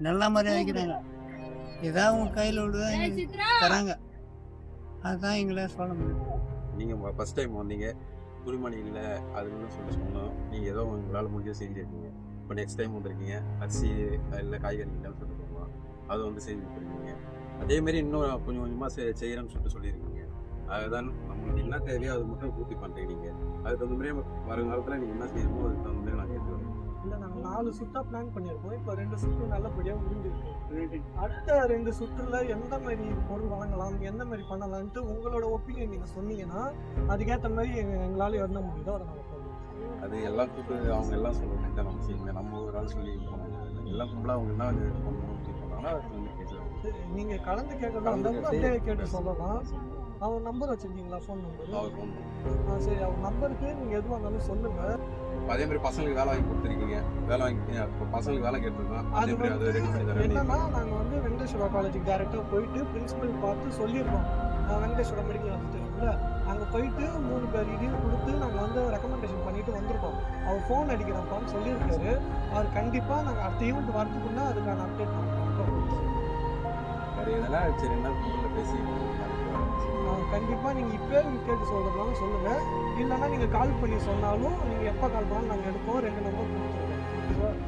நல்ல மாதிரி ஆகிக்கிறாங்க. ஏதாவது உங்கள் கையில் விடுதான் எங்களுக்கு தராங்க. அதுதான் எங்களை சொல்ல முடியும். நீங்கள் ஃபஸ்ட் டைம் வந்தீங்க, துணிமணி இல்லை அதுன்னு சொன்னோம். நீங்கள் ஏதோ உங்களால் முடிஞ்ச செஞ்சுருக்கீங்க. இப்போ நெக்ஸ்ட் டைம் வந்திருக்கீங்க, அரிசி இல்லை காய்கறி இல்லைன்னு சொல்லிட்டு போகலாம், அதை வந்து செஞ்சு கொடுத்துருக்கீங்க. அதேமாரி இன்னும் கொஞ்சம் கொஞ்சமாக செய்கிறேன்னு சொல்லியிருக்கீங்க. அதுதான் நம்மளுக்கு என்ன தேவையோ அது மட்டும் பூர்த்தி பண்ணுறீங்க. நீங்கள் அதுக்கு தகுந்த மாதிரி வருங்காலத்தில் நீங்கள் என்ன செய்யணுமோ அதுக்கு தகுந்த மாதிரி நான் கேட்டு வரேன். இல்லை, நாங்கள் 4 சுற்றாக பிளான் பண்ணியிருக்கோம். இப்போ 2 சுற்று நல்லபடியாக முடிஞ்சிருக்கு. அடுத்த 2 சுற்றுல எந்த மாதிரி பொருள் வாங்கலாம், எந்த மாதிரி பண்ணலான்ட்டு உங்களோட ஒப்பீனியன் நீங்கள் சொன்னீங்கன்னா அதுக்கேற்ற மாதிரி எங்களால் என்ன முடியுதோ அதை நாங்கள் பண்ணுவோம். அது எல்லாம் கூட்டு அவங்க எல்லாம் சொல்லுவாங்க, தான் நம்ம செய்யுங்க. நம்ம ஒரு ஆள் சொல்லி எல்லாம் கும்பலாக அவங்க என்ன இது பண்ணணும்னு கேட்பாங்கன்னா அது வந்து கேட்கலாம். நீங்கள் கலந்து கேட்கலாம், அந்த அப்படியே கேட்டு சொல்லலாம். அவன் நம்பர் வச்சுருக்கீங்களா? Phone number? அவர் ஃபோன் சரி, அவர் நம்பருக்கு நீங்கள் எதுவாக இருந்தாலும் சொல்லுங்கள். அதே மாதிரி பசங்களுக்கு வேலை வாங்கி கொடுத்துருக்கீங்க, வேலை வாங்கி இப்போ பசங்களுக்கு வேலை கேட்டிருக்கோம். அதே மாதிரி அது ரெடி பண்ணி தரேன். என்னன்னா நாங்கள் வந்து வெங்கடேஸ்வரா காலேஜுக்கு டேரெக்டாக போயிட்டு பிரின்சிபல் பார்த்து சொல்லியிருக்கோம். வெங்கடேஸ்வரா மெடிக்கல் ஹாஸ்பிட்டல் அங்கே போயிட்டு 3 பேர் இதையும் கொடுத்து நாங்கள் வந்து ரெக்கமெண்டேஷன் பண்ணிட்டு வந்திருக்கோம். அவர் ஃபோன் அடிக்கிறப்பான்னு சொல்லியிருக்காரு. அவர் கண்டிப்பாக நாங்கள் அடுத்த ஈவெண்ட் வரதுக்குன்னா அதுக்கான அப்டேட் நாங்கள் வேறு எதனால் சரி என்ன ஃபோனில் பேசி கண்டிப்பாக நீங்கள் இப்போ கேட்டு சொல்கிறதுனாலும் சொல்லுங்கள். இல்லைன்னா நீங்கள் கால் பண்ணி சொன்னாலும் நீங்கள் எப்போ கால் பண்ணாலும் நாங்கள் எடுப்போம். 2 நம்பர் கொடுத்துருக்கோம்.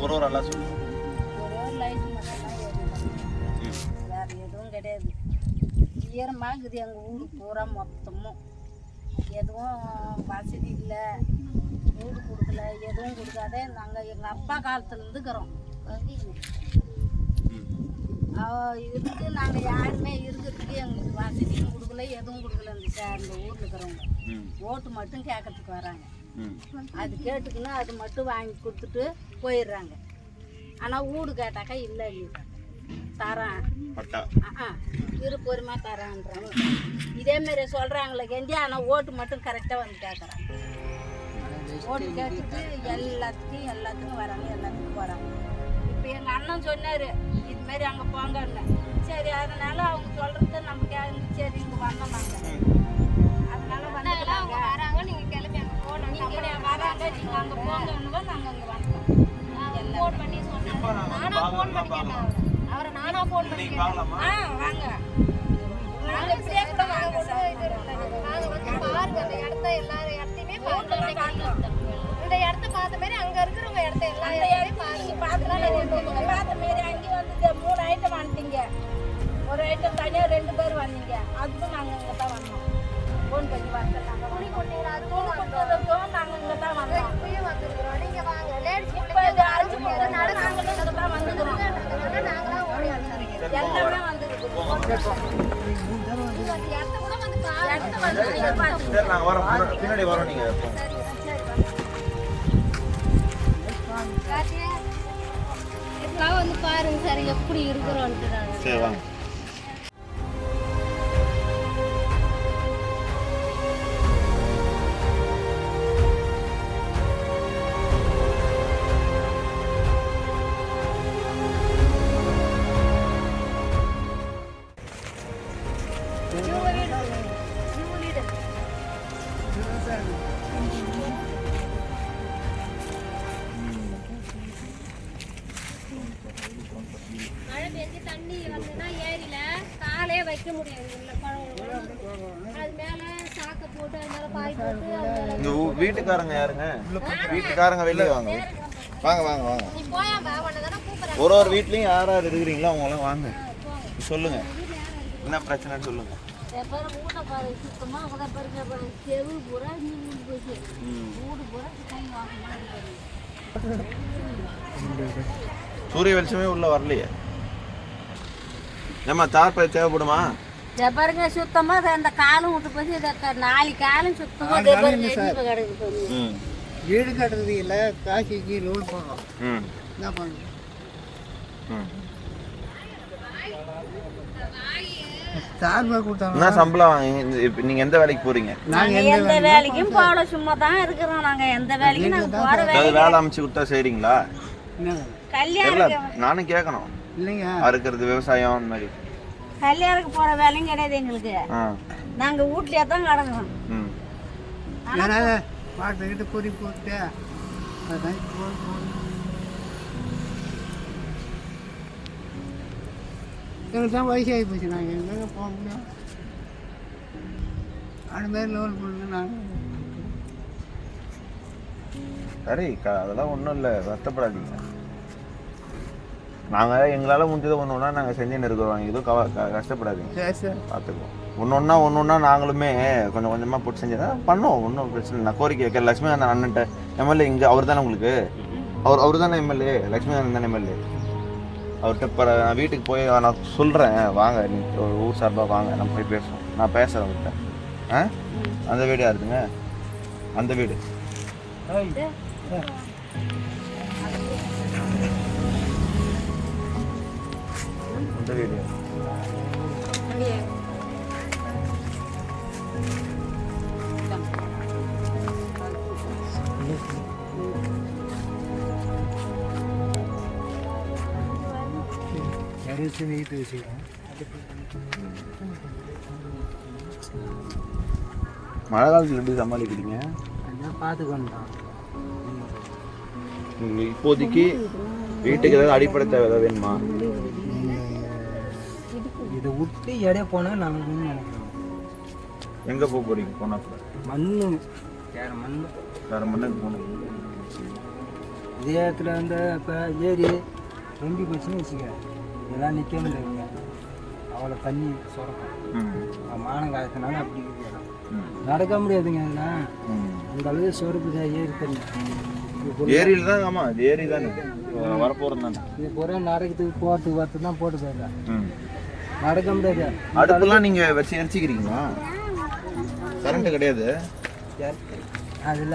ஒரு ஆளாக சொல்லுங்கள். ஒரு லைட் மட்டும்தான் வேறு எதுவும் கிடையாது. ஈரமாகுது எங்கள் ஊர் பூரா மொத்தமும். எதுவும் வசதி இல்லை, வீடு கொடுக்கல, எதுவும் கொடுக்காத. நாங்கள் எங்கள் அப்பா காலத்துலேருந்து இருக்கிறோம். இருந்து நாங்கள் யாருமே இருக்கிறதுக்கு எங்களுக்கு வசதியும் கொடுக்கல, எதுவும் கொடுக்கல. இந்த ஊரில் இருக்கிறவங்க ஓட்டு மட்டும் கேட்கறதுக்கு வராங்க. அது கேட்டுக்குன்னா அது மட்டும் வாங்கி கொடுத்துட்டு போயிடுறாங்க. ஆனால் வீடு கேட்டாக்கா இல்லை தரேன் பொறுமையாக தரேன்றாங்க. இதேமாரி சொல்கிறாங்களே கெஞ்சி. ஆனால் ஓட்டு மட்டும் கரெக்டாக வந்து கேட்குறாங்க. ஓட்டு கேட்டுட்டு எல்லாத்துக்கும் வராங்க, எல்லாத்துக்கும் போகிறாங்க. இப்போ எங்கள் அண்ணன் சொன்னார் இதுமாரி அங்கே போங்கன்னு. சரி, அதனால அவங்க சொல்கிறது நம்ம கேட்கு. சரி, இங்கே வந்தோம் நாங்கள். அதனால வந்து வராங்க, நீங்கள் கிளம்பி அங்கே போகணும். நீங்கள் வராங்க, நீங்கள் அங்கே போங்கன்னு நாங்கள் அங்கே வந்தோம். ஃபோன் பண்ணி சொன்னேன். நானாக ஃபோன் பண்ணி கேட்டேன் அவரை. நானாக ஃபோன் பண்ணி கேட்டேன். வாங்க, நாங்கள் இப்படியே கூட வாங்க. நாங்கள் வந்து பாருங்க அந்த இடத்த, எல்லா இடத்தையுமே பார்த்து இந்த இடத்த பார்த்த மாரி அங்கே இருக்கிறவங்க இடத்த எல்லா இடத்தையும் பாருங்க. பார்த்த மாரி அங்கேயும் வந்து 3 ஐட்டம் வந்துட்டீங்க. ஒரு ஐட்டம் தனியாக 2 பேர் வந்தீங்க. அதுக்கும் நாங்கள் இங்கே தான் வந்தோம். ஃபோன் பண்ணி பார்த்தோம். நாங்கள் துணி கொண்டீங்க, அதுக்கும் நாங்கள் இங்கே தான் வந்தோம். இப்பயும் வந்துருக்குறோம். நீங்கள் வாங்க. லேடிஸ் இப்போ இந்த அரைச்சி போட்டு நாங்களும் இங்கே தான் வந்துக்கிறோம். நாங்களாம் ஓடி வந்துருக்கோம். எல்லாமே வந்துருக்குறோம். இடத்த கூட வந்து சரி, நாங்கள் வரோம், பின்னாடி வரோம். நீங்கள் வந்து பாருங்க சார் எப்படி இருக்கிறோன்ட்டு. சரி வாங்க. மழை பெஞ்சு தண்ணி வந்துன்னா ஏரியில காலே வைக்க முடியாது. அது மேல சாக்கை போட்டு அது மேல பாய் போட்டு. இந்த வீட்டுக்காரங்க யாருங்க? வீட்டுக்காரங்க வெளியே வாங்க. வாங்க வாங்க வாங்க. நீ போயாம்பா, உன்னதானே கூப்பிடுறேன். ஒரு வீட்லையும் யார் யார் இருக்கிறீங்களோ அவங்களாம் வாங்க, சொல்லுங்க என்ன பிரச்சனைன்னு சொல்லுங்க. வீட்டை பாரு சுத்தமா கூட பாருங்க. செவு பூரா நீ போச்சு. வீடு பூரா சுத்தம் வாங்க. சூரிய வெளிச்சமே உள்ள வரலையே. நம்ம தார்பாய் தேவைப்படுமா? பாருங்க சுத்தமா அந்த காலம் விட்டு போச்சு. 4 காலம் சுத்தமா கிடக்கு. வீடு கட்டுறது இல்லை, காசிக்கு லோன் போகணும். என்ன பண்ணுங்க? சார்பாக கொடுத்தாங்க. என்ன சம்பளம் இப்போ நீங்கள் எந்த வேலைக்கு போகிறீங்க? நாங்க எந்த வேலைக்கும் போகல, சும்மா தான் இருக்கிறோம். நாங்க எந்த வேலைக்கும் நாங்க போற ஏதாவது வேலை அமைச்சு கொடுத்தா செய்கிறீங்களா? கல்யாணம் இல்லை நானும் கேட்கணும். இல்லைங்க, அறுக்கிறது விவசாயம் அந்த மாதிரி. கல்யாணத்துக்கு போற வேலையும் கிடையாது எங்களுக்கு. ஆ நாங்க வீட்லயே தான் கிடக்குறோம். ம் யாராவது பாட்டுக்கிட்ட பொறி போட்டு அதான் எங்களுக்கு தான் வயசாகி போச்சு. நாங்கள் எங்கே போக முடியும்? அது மாதிரி லோன் பண்ணுங்க. நாங்கள் சரி அதெல்லாம் ஒன்றும் இல்லை, வருத்தப்படாதீங்க. நாங்கள் எங்களால் முடிஞ்சதை ஒன்று நாங்கள் செஞ்சுன்னு இருக்கிறோம். எதுவும் கஷ்டப்படாதீங்க, சரி சார் பார்த்துக்குவோம். ஒன்று நாங்களுமே கொஞ்சம் கொஞ்சமாக போட்டு செஞ்சுதான் பண்ணுவோம். ஒன்றும் பிரச்சனை இல்லை. நான் கோரிக்கை வைக்கிறேன் லட்சுமி அண்ணன்ட்ட. எம்எல்ஏ இங்கே அவர் தானே உங்களுக்கு? அவர் தானே எம்எல்ஏ, லட்சுமி அண்ணன் தானே எம்எல்ஏ. அவர்கிட்ட இப்போ நான் வீட்டுக்கு போய் நான் சொல்கிறேன், வாங்க நீங்கள் ஊர் சார்பாக வாங்க, நம்ம போய் பேசுவோம். நான் பேசுகிறேன் அவர்கிட்ட. ஆ அந்த வீடு யாருதுங்க? அந்த வீடு அந்த வீடு வீட்டு வச்சுக்கிறோம். மழை காலத்தில் எப்படி சமாளிக்கிறீங்க? பார்த்துக்கொண்டோம். உங்களுக்கு இப்போதைக்கு வீட்டுக்கு ஏதாவது அடிப்படை தேவை ஏதாவது வேணுமா? இதை விட்டு இடையே போனால் நாங்கள் நினைக்கிறோம். எங்கே போக போகிறீங்க? போனால் மண்ணு வேறு மண்ணு வேறு மண்ணுக்கு போகணும். இதே இடத்துல வந்து இப்போ ஏரி ரொம்பி போச்சுன்னு வச்சுக்க, இதெல்லாம் நிற்க முடியாது. அவ்வளோ தண்ணி சுரக்கும். மானங்காயத்தினால அப்படி நடக்க முடியாதுங்க. அதெல்லாம் அந்த அளவுக்கு சுரப்பு ஏரி தண்ணி. ஏரியில் தான். ஆமாம் அது ஏரி தானே வரப்போகிறது தானே. இது பூரா நடக்கிறதுக்கு போகிறதுக்கு வரத்து தான் போட்டு போயிடலாம். நடக்க முடியாது. அடுப்பெல்லாம் நீங்கள் வச்சு எரிச்சிக்கிறீங்களா? கரண்ட்டு கிடையாது அதில்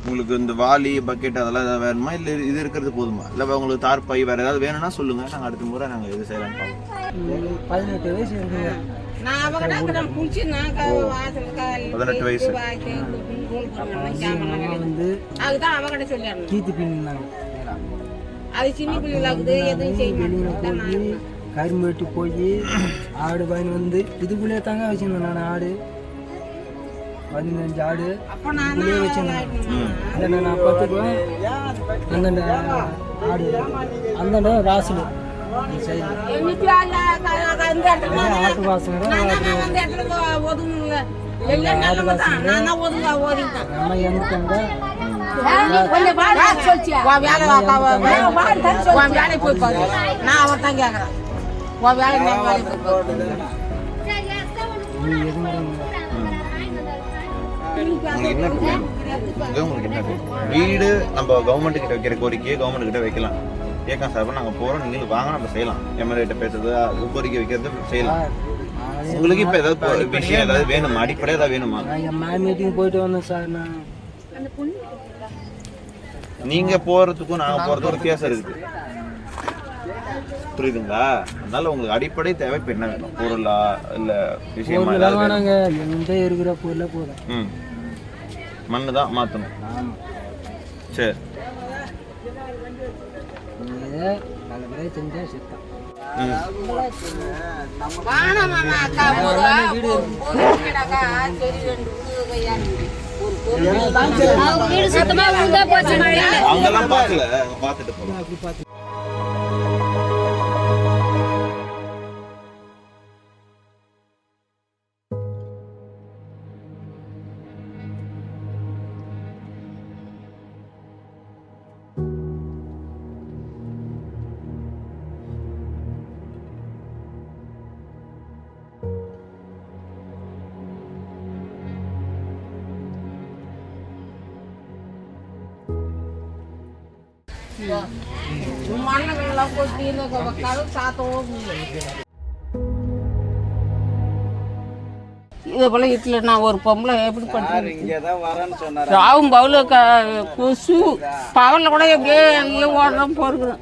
உங்களுக்கு? இந்த வாளி பக்கெட் அதெல்லாம் ஏதாவது வேணுமா, இல்லை இது இருக்கிறது போதுமா? இல்லை உங்களுக்கு தார் பை வேறு ஏதாவது வேணும்னா சொல்லுங்கள், நாங்கள் அடுத்த முறை நாங்கள் எது செய்யலாம்னு பார்ப்போம். 18 வயசு இருக்குங்க. 18 வயசு வந்து கீத்து பின்னாங்க. வெளியில் போய் கரும்பு வெட்டி போய் ஆடு வாங்கி வந்து இதுக்குள்ளே தாங்க வச்சுருந்தேன். நான் ஆடு 15 ஆடு இதுக்குள்ளே வச்சுருந்தேன். அதை நான் பார்த்துக்குவேன். அந்தண்ட ஆடு அந்தண்ட ராசுல ஆட்டு வாசனை நம்ம எங்கிட்டாங்க. உங்களுக்கு என்ன வீடு நம்ம கவர்மெண்ட் கிட்ட வைக்கிற கோரிக்கையை கவர்மெண்ட் கிட்ட வைக்கலாம். கேட்கலாம் சார், நாங்கள் போகிறோம், நீங்களும் வாங்க, நம்ம செய்யலாம். எம்எல்ஏட்ட பேசுறது, அது கோரிக்கை வைக்கிறது செய்யலாம். உங்களுக்கு இப்போ ஏதாவது விஷயம் ஏதாவது வேணுமா? அடிப்படை ஏதாவது வேணுமா? மீட்டிங் போயிட்டு வந்தேன் சார். நான் நீங்கள் போகிறதுக்கும் நாங்கள் போகிறதுக்கும் வித்தியாசம் இருக்குது, புரியுதுங்களா? அதனால உங்களுக்கு அடிப்படை தேவை இப்போ என்ன வேணும்? பொருளா இல்லை விஷயமா? வேணாங்க, எந்த இருக்கிற பொருளை போதும். மண்ணு தான் மாற்றணும். சரி, நல்லபடியாக செஞ்சா செத்தான். அங்கெல்லாம் பார்க்கல, பார்த்துட்டு போகலாம். இதே போல வீட்டில் நான் ஒரு பொம்பளை எப்படி பண்ணுறேன்? ராவும் பவுல கொசு பவலில் கூட எப்படியே எங்கேயோ ஓடுறோம் போகிறோம்.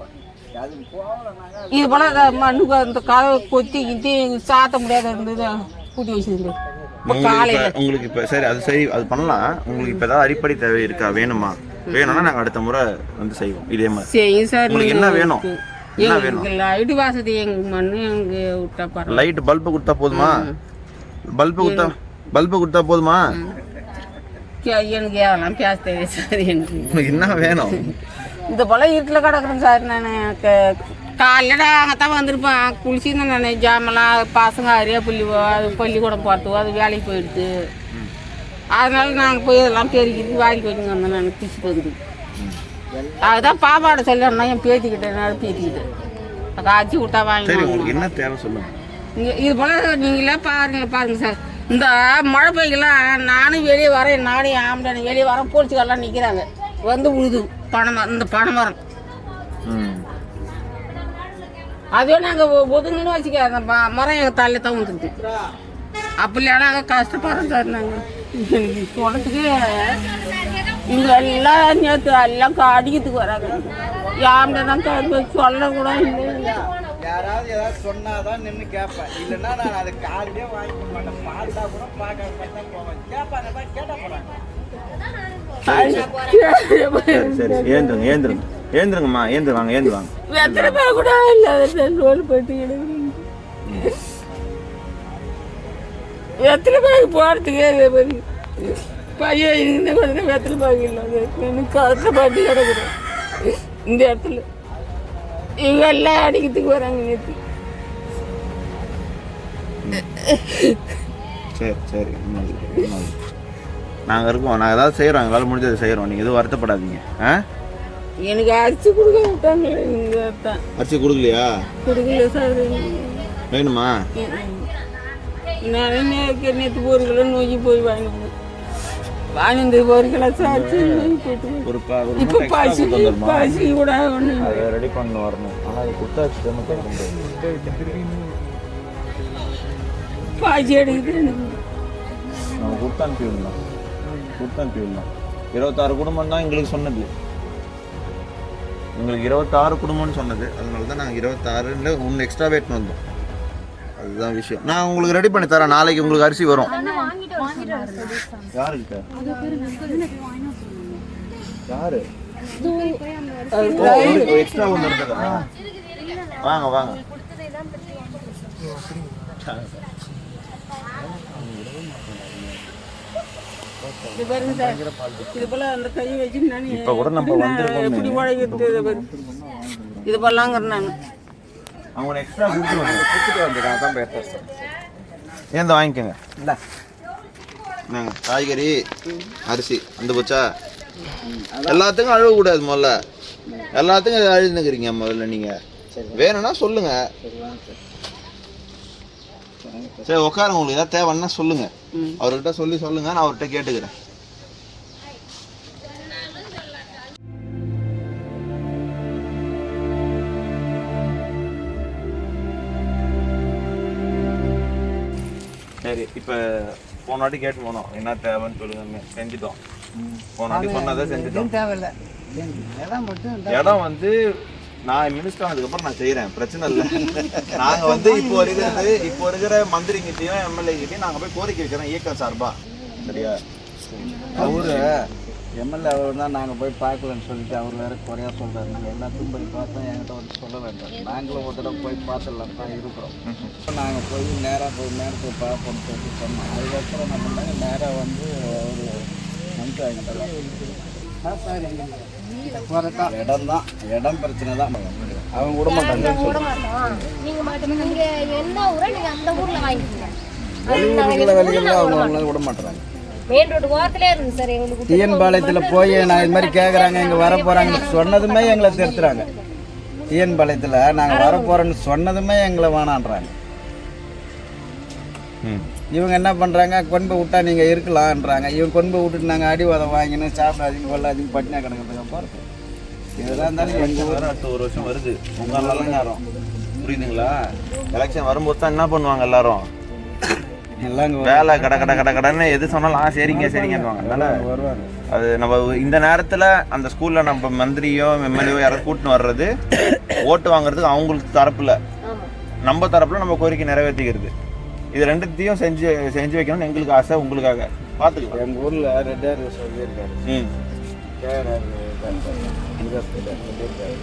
இது போல மண்ணுக்கு அந்த கதவை கொத்தி கித்தி சாத்த முடியாத இருந்தது கூட்டி வச்சிருந்து இப்போ காலையில் உங்களுக்கு இப்போ சரி அது பண்ணலாம். உங்களுக்கு இப்போ ஏதாவது அடிப்படை தேவை இருக்கா? வேணுமா? வேணும்னா நாங்கள் அடுத்த முறை வந்து செய்வோம் இதே மாதிரி. சரி சார். உங்களுக்கு என்ன வேணும்? என்ன வேணும்? லைட் வசதி எங்கள் மண்ணு எங்களுக்கு விட்டா பாருங்க. லைட் பல்பு கொடுத்தா போதுமா? பல்பு கொடுத்தா போதுமா? எனக்கு அதெல்லாம் பேச தெரியாது சார். எனக்கு உங்களுக்கு என்ன வேணும்? இந்த போல இருட்டில் கிடக்குறேன் சார். நான் காலையில் அங்கே தான் வந்திருப்பேன். குளிச்சுருந்தேன் நான். ஜாமெல்லாம் பசங்க அரியா பள்ளிக்கூடம் போகிறதுக்கோ அது வேலைக்கு போயிடுது. அதனால நாங்கள் போய் இதெல்லாம் பெருக்கிட்டு வாங்கி வச்சுங்க வந்தேன். நான் பிடிச்சிட்டு வந்து அதுதான் பாப்பாட சொல்லணும்னா என் பேத்திக்கிட்டேன் பேத்திக்கிட்டேன் காய்ச்சி விட்டா வாங்கி. உங்களுக்கு என்ன தேவை சொல்லுங்க. இது போல் நீங்களே பாருங்க சார். இந்த மழை பெய்யலாம் நானும் வெளியே வரேன். நானும் ஆம்பளை வெளியே வரேன். போலீஸ்காரெல்லாம் நிற்கிறாங்க வந்து உழுது பனைமரம். இந்த பனைமரம் அதுவே நாங்கள் ஒதுங்கன்னு வச்சுக்க அந்த மரம் எங்கள் தலையில் தான் வந்துருக்கு. அப்படி இல்லைனா நாங்கள் கஷ்டப்படுறோம் சார். நாங்கள் எனக்கு சொல்கிறதுக்கு இங்கே எல்லாம் நேற்று எல்லாம் அடிக்கிறதுக்கு வராங்க. யாருமே தான் சொல்ல கூட இல்லை. யாராவது ஏதாவது சொன்னாதான் நின்று கேட்பேன். இல்லைன்னா நான் அதை காலையிலே வாங்கிக்க மாட்டேன். பார்த்தா கூட பார்க்க போவேன். கேட்பாங்க கேட்டா போறாங்க. சரி ஏந்துருங்கம்மா. ஏந்துருவாங்க. எத்தனை பேர் கூட இல்லாத ரோல் போயிட்டு எத்தனை பேருக்கு போகிறதுக்கு பையன் இந்த கொஞ்சம் வெத்தலை பாக்கு இல்லாத எனக்கு கஷ்டப்பட்டு கிடக்குறேன் இந்த இடத்துல. இவங்க எல்லாம் அடிக்கிறதுக்கு வராங்க நேற்று. சரி நாங்கள் இருக்கோம். நாங்கள் ஏதாவது செய்கிறோம். எங்களால் முடிஞ்சதை செய்கிறோம். நீங்கள் எதுவும் வருத்தப்படாதீங்க. எனக்கு அரிசி கொடுக்க விட்டாங்களே. நீங்கள் தான் அரிசி கொடுக்கலையா? கொடுக்கல சார். வேணுமா? நான் நேற்று 1 கிலோ நோக்கி போய் வாங்கிட்டு வாங்கிட்டு 1 கிலோ சார் போயிட்டு இப்போ பசி கூட ஒன்று அதை ரெடி பண்ண வரணும். ஆனால் அது கொடுத்தாச்சு பாசி எடுக்குது. நம்ம கொடுத்து அனுப்பிவிடலாம். 26 குடும்பம் தான் எங்களுக்கு சொன்னது. உங்களுக்கு 26 குடும்பம்னு சொன்னது. அதனால தான் நாங்கள் 26 ஒன்று எக்ஸ்ட்ரா வெயிட் வந்தோம். அதுதான் விஷயம். நான் உங்களுக்கு ரெடி பண்ணி தரேன். நாளைக்கு உங்களுக்கு அரிசி வரும். யாருக்கிட்ட? யாரு? எக்ஸ்ட்ரா ஒன்று இருந்ததா? வாங்க இப்போ கூட நம்ம வந்திருக்கோம். இது பண்ணலாங்கிறேன் நான். அவங்க எக்ஸ்ட்ரா கொடுத்துட்டு வந்துடுறாங்க தான் பேசுகிறேன். ஏன் வாங்கிக்கோங்க. இல்லை நாங்கள் காய்கறி அரிசி அந்த போச்சா எல்லாத்துக்கும் அழுவக்கூடாது. முதல்ல எல்லாத்துக்கும் அழுதுங்கிறீங்க. முதல்ல நீங்கள் வேணும்னா சொல்லுங்க. சரி உட்காருங்க. உங்களுக்கு ஏதாவது தேவைன்னா சொல்லுங்க. அவர்கிட்ட சொல்லுங்க. நான் அவர்கிட்ட கேட்டுக்கிறேன். சரி இப்போ போன வாட்டி கேட்டு போனோம் என்ன தேவைன்னு சொல்லுங்க. செஞ்சுட்டோம். போன வாட்டி சொன்னதை செஞ்சுட்டோம். தேவையில்லை. இடம் வந்து நான் மினிஸ்டர் ஆனதுக்கப்புறம் நான் செய்கிறேன். பிரச்சனை இல்லை. நாங்கள் வந்து இப்போ இருக்கிற மந்திரிங்கிட்டையும் எம்எல்ஏ நாங்கள் போய் கோரிக்கை வைக்கிறோம் இயக்கம் சார்பா. சரியா? அவரு எம்எல்ஏ அவர் தான் நாங்கள் போய் பார்க்கலன்னு சொல்லிட்டு அவர் வேறு குறையா சொல்கிறாரு. நாங்கள் எல்லாத்தையும் போய் பார்த்தோம். என்கிட்ட வந்து சொல்ல வேண்டாம். நாங்களும் ஒரு தடவை போய் பார்த்துடலாம் தான் இருக்கிறோம். நாங்கள் போய் நேரத்துக்கு பார்ப்போம்னு சொல்லிட்டு சொன்னோம். அதுக்கப்புறம் நம்ம பண்ணாங்க நேராக வந்து ஒரு மந்த் ஆகிட்டாங்க. இடம் தான் இடம் பிரச்சனை தான். அவங்க விட மாட்டாங்க. வெளிகளில் அவங்க விட மாட்டாங்க. மெயின் ரோடு ஓரத்திலே இருக்கு சார். எங்களுக்கு டிஎன் பாளையத்தில் போய் நான் இது மாதிரி கேட்குறாங்க. இங்கே வர போகிறாங்கன்னு சொன்னதுமே எங்களை திருத்துறாங்க. டிஎன் பாளையத்தில் நாங்கள் வர போகிறோன்னு சொன்னதுமே எங்களை வேணான்றாங்க. இவங்க என்ன பண்ணுறாங்க? கொண்டு போய் விட்டா நீங்கள் இருக்கலான்றாங்க. இவங்க கொண்டு போய் விட்டுட்டு நாங்கள் அடிவாதம் வாங்கினோம். சாப்பிடாதீங்க கொள்ளாதீங்க பட்டினியாக கிடக்கிறதுக்கு போகிறது. இதெல்லாம் இருந்தாலும் எங்கள் வேறு அடுத்த 1 வருஷம் வருது. உங்களால நேரம் புரியுதுங்களா? எலெக்ஷன் வரும்போது தான் என்ன பண்ணுவாங்க எல்லாரும் எல்லாம் வேலை கடன்னு எது சொன்னாலும் சரிங்கன்னுவாங்க. அதனால அது நம்ம இந்த நேரத்தில் அந்த ஸ்கூலில் நம்ம மந்திரியோ எம்எல்ஏவோ யாராவது கூட்டின்னு வர்றது ஓட்டு வாங்குறதுக்கு அவங்களுக்கு தரப்புல, ஆமா நம்ம தரப்புல நம்ம கோரிக்கை நிறைவேற்றிக்கிறது. இது ரெண்டுத்தையும் செஞ்சு வைக்கணும்னு எங்களுக்கு ஆசை. உங்களுக்காக பார்த்துக்கலாம். எங்கள் ஊரில் ரெட்டார் சொல்லியிருக்காரு, கேஆர்ஆர் சொல்லியிருக்காரு,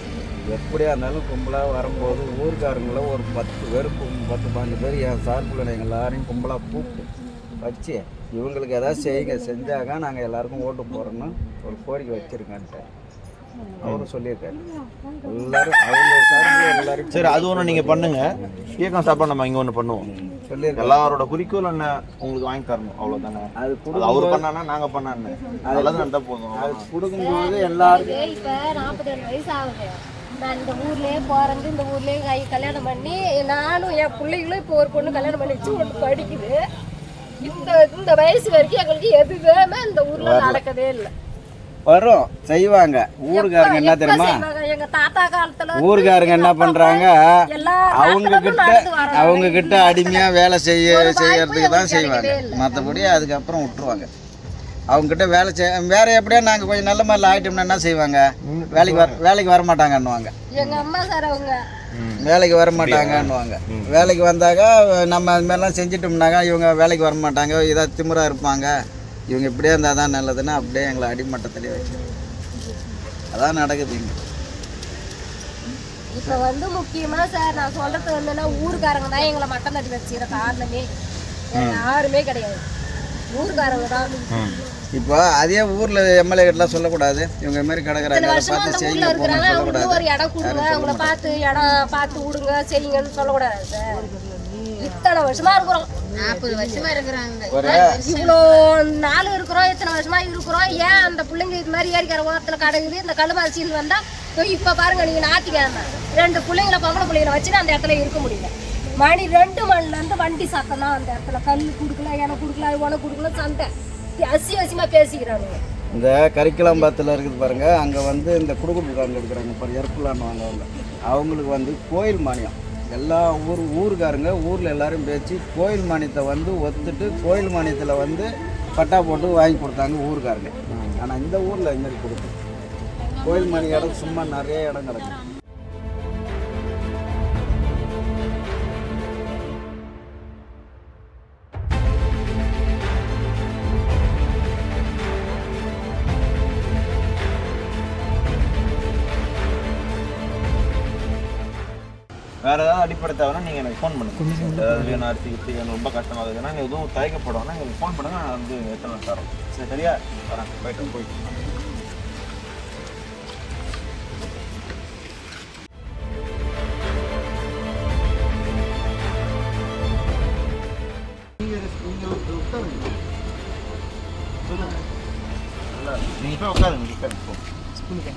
எப்படியா இருந்தாலும் கும்பலாக வரும்போது ஊருக்காரங்கள ஒரு 10 பேர் 10-15 பேர் என் சார்பில் எங்கள் எல்லாரையும் கும்பலாக கூப்பிட்டு வச்சு இவங்களுக்கு ஏதாவது செஞ்சாங்க நாங்கள் எல்லாருக்கும் ஓட்டு போகிறோன்னு ஒரு கோரிக்கை வச்சுருக்கேன்ட்டு அவரும் சொல்லியிருக்காரு. எல்லாரும் அவங்க சார்பில் எல்லாரும் சரி, அது ஒன்று நீங்கள் பண்ணுங்க. இயக்கம் சாப்பாடு நம்ம இங்கே ஒன்று பண்ணுவோம். சொல்லியிருக்காரு. எல்லாரோட குறிக்கோள் என்ன, உங்களுக்கு வாங்கி தரணும், அவ்வளோதானே. அது அவர் பண்ணானா நாங்கள் பண்ணான்னு அதெல்லாம் நடந்தால் போதும். அது கொடுக்கும்போது எல்லாருக்கும் இப்போ 47 வயசு ஆகுது. நான் இந்த ஊர்லேயே பிறந்து இந்த ஊர்லேயே கல்யாணம் பண்ணி நானும் என் பிள்ளைகளும் இப்போ ஒரு பொண்ணு கல்யாணம் பண்ணி வச்சு ஒன்று படிக்குது. இந்த வயசு வரைக்கும் எங்களுக்கு எதுவுமே இந்த ஊரில் நடக்கவே இல்லை. வரும் செய்வாங்க. ஊருக்காரங்க என்ன தெரியுமா, எங்க தாத்தா காலத்துல ஊருக்காரங்க என்ன பண்றாங்க, அவங்க கிட்ட அடிமையா வேலை செய்யறதுக்கு தான் செய்வாங்க. மற்றபடி அதுக்கப்புறம் விட்டுருவாங்க. அவங்க கிட்ட வேலை வேற எப்படியா நாங்கள் கொஞ்சம் நல்ல மாதிரி ஆகிட்டோம்னா என்ன செய்வாங்க, வேலைக்கு வர மாட்டாங்கன்னுவாங்க. எங்க அம்மா சார் அவங்க வேலைக்கு வர மாட்டாங்கன்னுவாங்க. வேலைக்கு வந்தாக்கா நம்ம அது மாதிரிலாம் செஞ்சிட்டோம்னாக்கா இவங்க வேலைக்கு வர மாட்டாங்க, ஏதாவது திமிராக இருப்பாங்க. இவங்க இப்படியே இருந்தால் தான் நல்லதுன்னா அப்படியே எங்களை அடிமட்டத்திலே வச்சு அதான் நடக்குது இங்கே. இப்போ முக்கியமா சார் நான் சொல்றது என்னன்னா, ஊருக்காரங்க தான் எங்களை மட்டம் தட்டி வச்சுக்கிற காரணமே. யாருமே கிடையாது, ஊருக்காரங்க தான். இப்போ அதே ஊர்ல எம்எல்ஏ கிட்டலாம் சொல்லக்கூடாது, இவங்க மாதிரி கிடக்குறாங்க பார்த்து செய்யுங்க போகணும்னு சொல்லக்கூடாது. ஒரு இடம் கொடுங்க, அவங்கள பார்த்து இடம் பார்த்து விடுங்க செய்யுங்கன்னு சொல்லக்கூடாது சார். இத்தனை வருஷமா இருக்கிறோம், 40 வருஷமா இருக்கிறாங்க. இவ்வளோ நாள் இருக்கிறோம், இத்தனை வருஷமா இருக்கிறோம். ஏன் அந்த பிள்ளைங்க இது மாதிரி ஏரிக்கிற ஓரத்தில் கிடக்குது. இந்த கல்லுமாசின்னு வந்தா இப்போ பாருங்க, நீங்க ஞாயிற்றுக்கிழமை 2 பிள்ளைங்களை பொம்பளை பிள்ளைங்களை வச்சுட்டு அந்த இடத்துல இருக்க முடியல. மணி 2 மணிலேருந்து வண்டி சத்தம் தான் அந்த இடத்துல. கல் கொடுக்கல, எனக்கு கொடுக்கல, உனக்கு கொடுக்கல, சண்டை அசியமா பேசிக்கிறாங்க. இந்த கரிக்கலாம்பத்தில் இருக்குது பாருங்க, அங்கே இந்த குடுகுடுக்காரங்க இருக்கிறாங்க பாரு, எருப்புலான்னுவாங்க. அவங்களுக்கு கோயில் மானியம் எல்லா ஊருக்காரங்க ஊரில் எல்லாரும் பேச்சு கோயில் மானியத்தை ஒத்துட்டு கோயில் மானியத்தில் பட்டா போட்டு வாங்கி கொடுத்தாங்க ஊருக்காரங்க. ஆனால் இந்த ஊரில் இது மாதிரி கொடுக்கும் கோயில் மானிய இடம் சும்மா நிறைய இடம் கிடக்கும். வேறு ஏதாவது அடிப்படை தேவைன்னா நீங்கள் எனக்கு ஃபோன் பண்ணுங்கள். ஏதாவது வேணும், அரிசி கிட்டி எனக்கு ரொம்ப கஷ்டமாகுதுன்னா நீங்கள் எதுவும் தயக்கப்படணும்னா எங்களுக்கு ஃபோன் பண்ணுங்கள். நான் எத்தனை தரோம். சரியா வரேன், போயிட்டு நீங்கள் போய் உட்காருங்க. ஸ்கூலுக்கு